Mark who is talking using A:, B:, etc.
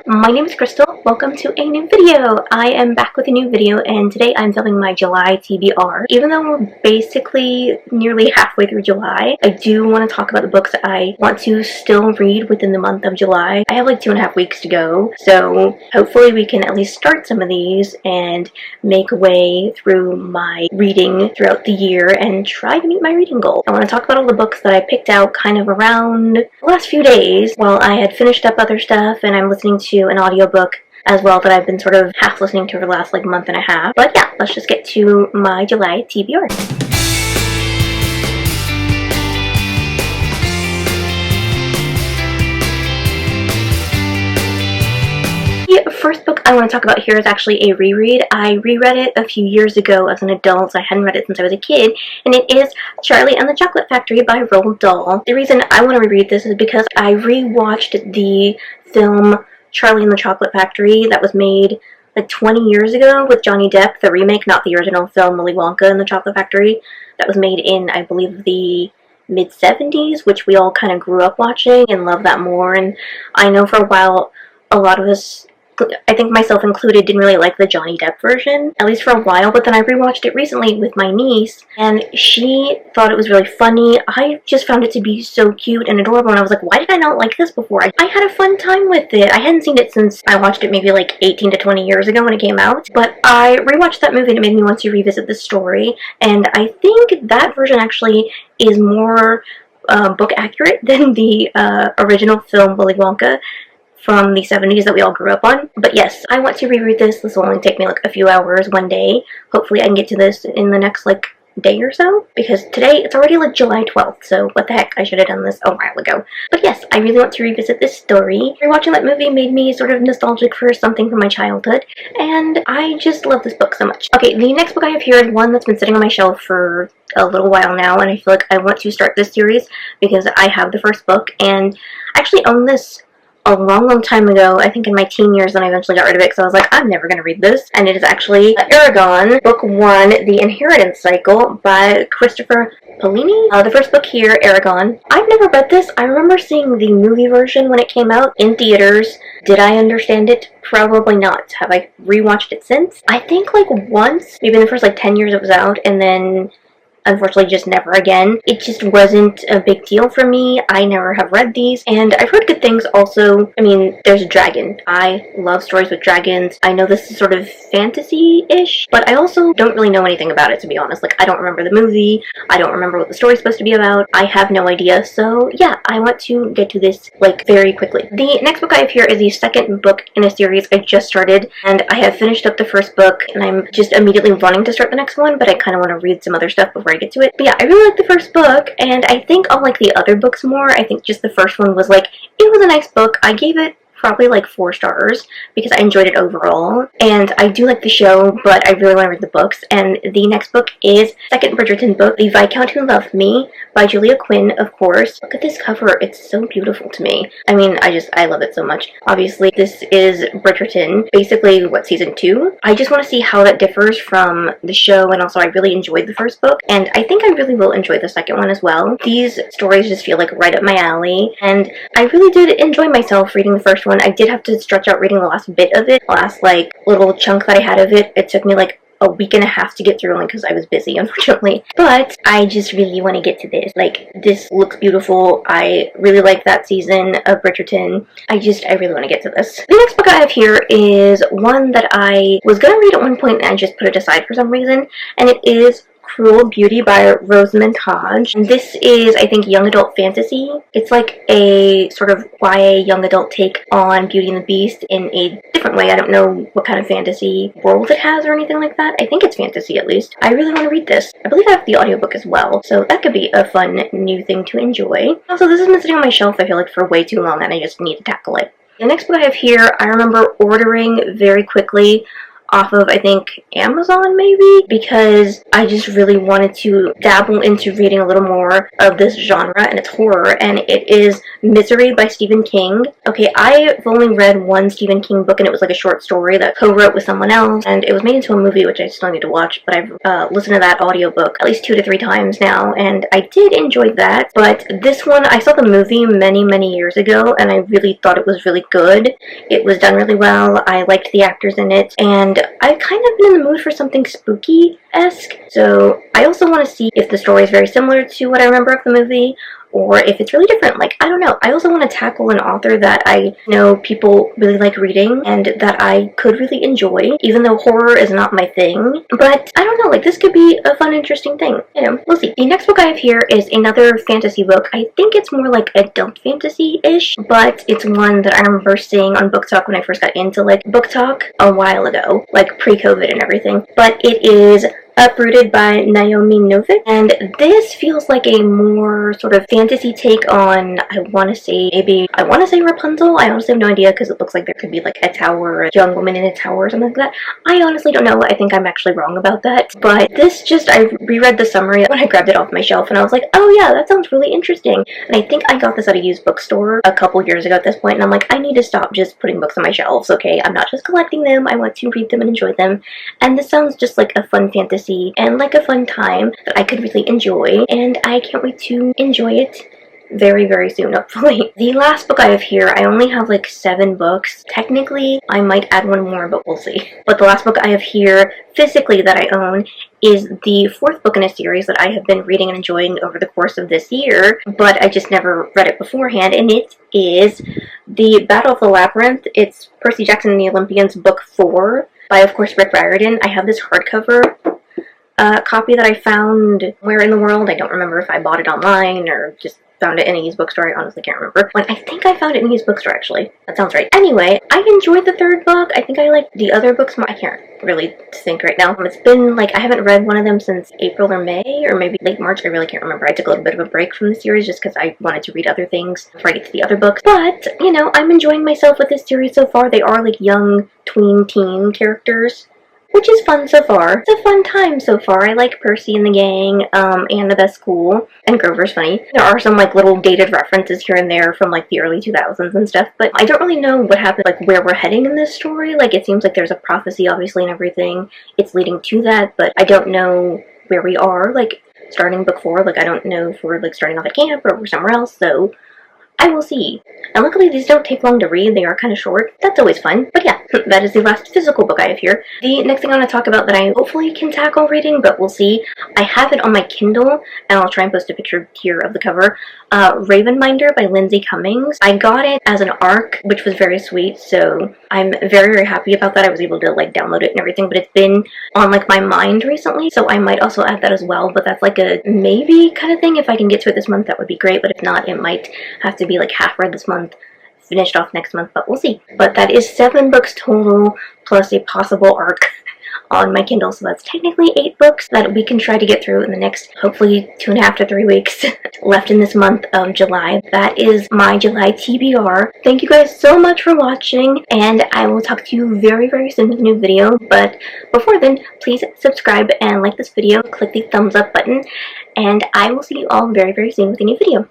A: My name is Crystal. Welcome to a new video. I am back with a new video and today I'm filming my July TBR. Even though we're basically nearly halfway through July, I do want to talk about the books that I want to still read within the month of July. I have like 2.5 weeks to go, so hopefully we can at least start some of these and make a way through my reading throughout the year and try to meet my reading goal. I want to talk about all the books that I picked out kind of around the last few days while I had finished up other stuff and I'm listening to an audiobook as well that I've been sort of half listening to for the last like month and a half. But yeah, let's just get to my July TBR. The first book I want to talk about here is actually a reread. I reread it a few years ago as an adult, so I hadn't read it since I was a kid, and it is Charlie and the Chocolate Factory by Roald Dahl. The reason I want to reread this is because I rewatched the film Charlie and the Chocolate Factory that was made like 20 years ago with Johnny Depp, the remake, not the original film Willy Wonka and the Chocolate Factory, that was made in, I believe, the mid-70s, which we all kind of grew up watching and love that more. And I know for a while a lot of us, I think myself included, didn't really like the Johnny Depp version, at least for a while, but then I rewatched it recently with my niece, and she thought it was really funny. I just found it to be so cute and adorable, and I was like, why did I not like this before? I had a fun time with it. I hadn't seen it since I watched it maybe like 18 to 20 years ago when it came out, but I rewatched that movie and it made me want to revisit the story, and I think that version actually is more book accurate than the original film Willy Wonka from the 70s that we all grew up on. But yes, I want to reread this. This will only take me like a few hours one day. Hopefully I can get to this in the next like day or so, because today it's already like July 12th, so what the heck, I should have done this a while ago. But yes, I really want to revisit this story. Rewatching that movie made me sort of nostalgic for something from my childhood, and I just love this book so much. Okay, the next book I have here is one that's been sitting on my shelf for a little while now, and I feel like I want to start this series because I have the first book, and I actually own this a long time ago, I think in my teen years, and I eventually got rid of it because I was like, I'm never going to read this. And it is actually Aragon, Book 1, The Inheritance Cycle by Christopher Paolini. The first book here, Aragon. I've never read this. I remember seeing the movie version when it came out in theaters. Did I understand it? Probably not. Have I rewatched it since? I think like once, maybe in the first like 10 years it was out, and then unfortunately just never again. It just wasn't a big deal for me. I never have read these, and I've heard good things also. I mean, there's a dragon. I love stories with dragons. I know this is sort of fantasy-ish, but I also don't really know anything about it, to be honest. Like, I don't remember the movie. I don't remember what the story's supposed to be about. I have no idea, so yeah, I want to get to this, like, very quickly. The next book I have here is the second book in a series I just started, and I have finished up the first book, and I'm just immediately wanting to start the next one, but I kind of want to read some other stuff before I get to it. But yeah, I really like the first book, and I think I'll like the other books more. I think just the first one was like, it was a nice book. I gave it probably like 4 stars because I enjoyed it overall, and I do like the show, but I really want to read the books. And the next book is second Bridgerton book, The Viscount Who Loved Me by Julia Quinn, of course. Look at this cover, it's so beautiful to me. I mean, I love it so much. Obviously, this is Bridgerton, basically, what, season 2? I just want to see how that differs from the show, and also I really enjoyed the first book, and I think I really will enjoy the second one as well. These stories just feel like right up my alley, and I really did enjoy myself reading the first one. I did have to stretch out reading the last bit of it, the last like little chunk that I had of it. It took me like a week and a half to get through, only because I was busy, unfortunately. But I just really want to get to this. Like, this looks beautiful. I really like that season of Bridgerton. I really want to get to this. The next book I have here is one that I was going to read at one point and I just put it aside for some reason, and it is Cruel Beauty by Rosamund Hodge. And this is, I think, young adult fantasy. It's like a sort of YA young adult take on Beauty and the Beast in a different way. I don't know what kind of fantasy world it has or anything like that. I think it's fantasy, at least. I really want to read this. I believe I have the audiobook as well, so that could be a fun new thing to enjoy. Also, this has been sitting on my shelf, I feel like, for way too long, and I just need to tackle it. The next book I have here, I remember ordering very quickly off of, I think, Amazon maybe, because I just really wanted to dabble into reading a little more of this genre, and it's horror, and it is Misery by Stephen King. Okay, I've only read one Stephen King book, and it was like a short story that co-wrote with someone else, and it was made into a movie, which I still need to watch, but I've listened to that audiobook at least 2 to 3 times now, and I did enjoy that. But this one, I saw the movie many years ago, and I really thought it was really good. It was done really well. I liked the actors in it, and I've kind of been in the mood for something spooky-esque, so I also want to see if the story is very similar to what I remember of the movie, or if it's really different. Like, I don't know. I also want to tackle an author that I know people really like reading and that I could really enjoy, even though horror is not my thing. But I don't know, like, this could be a fun, interesting thing. You know, we'll see. The next book I have here is another fantasy book. I think it's more like adult fantasy-ish, but it's one that I remember seeing on Book Talk when I first got into, like, Book Talk a while ago, like pre-COVID and everything. But it is Uprooted by Naomi Novik, and this feels like a more sort of fantasy take on, I want to say Rapunzel. I honestly have no idea, because it looks like there could be like a tower, a young woman in a tower or something like that. I honestly don't know. I think I'm actually wrong about that, but this just, I reread the summary when I grabbed it off my shelf, and I was like, oh yeah, that sounds really interesting. And I think I got this at a used bookstore a couple years ago at this point, and I'm like, I need to stop just putting books on my shelves, okay? I'm not just collecting them, I want to read them and enjoy them, and this sounds just like a fun fantasy and like a fun time that I could really enjoy, and I can't wait to enjoy it very soon, hopefully. The last book I have here, I only have like 7 books. Technically, I might add one more, but we'll see. But the last book I have here, physically, that I own is the 4th book in a series that I have been reading and enjoying over the course of this year, but I just never read it beforehand, and it is The Battle of the Labyrinth. It's Percy Jackson and the Olympians, book 4, by, of course, Rick Riordan. I have this hardcover copy that I found where in the world. I don't remember if I bought it online or just found it in a used bookstore. I honestly can't remember. I think I found it in a used bookstore, actually. That sounds right. Anyway, I enjoyed the 3rd book. I think I liked the other books more. I can't really think right now. It's been like, I haven't read one of them since April or May, or maybe late March. I really can't remember. I took a little bit of a break from the series just because I wanted to read other things before I get to the other books. But, you know, I'm enjoying myself with this series so far. They are like young tween-teen characters, which is fun so far. It's a fun time so far. I like Percy and the gang, Annabeth's cool, and Grover's funny. There are some like little dated references here and there from like the early 2000s and stuff, but I don't really know what happened, like where we're heading in this story. Like, it seems like there's a prophecy obviously and everything. It's leading to that, but I don't know where we are, like starting book 4. Like, I don't know if we're like starting off at camp or we're somewhere else, so I will see. And luckily these don't take long to read. They are kind of short. That's always fun. But yeah, that is the last physical book I have here. The next thing I want to talk about that I hopefully can tackle reading, but we'll see. I have it on my Kindle, and I'll try and post a picture here of the cover. Ravenminder by Lindsay Cummings. I got it as an ARC, which was very sweet, so I'm very happy about that. I was able to like download it and everything, but it's been on like my mind recently, so I might also add that as well, but that's like a maybe kind of thing. If I can get to it this month, that would be great, but if not, it might have to be like half read this month, finished off next month, but we'll see. But that is 7 books total, plus a possible ARC on my Kindle, so that's technically 8 books that we can try to get through in the next, hopefully, 2.5 to 3 weeks left in this month of July. That is my July TBR. Thank you guys so much for watching, and I will talk to you very soon with a new video. But before then, please subscribe and like this video, click the thumbs up button, and I will see you all very soon with a new video.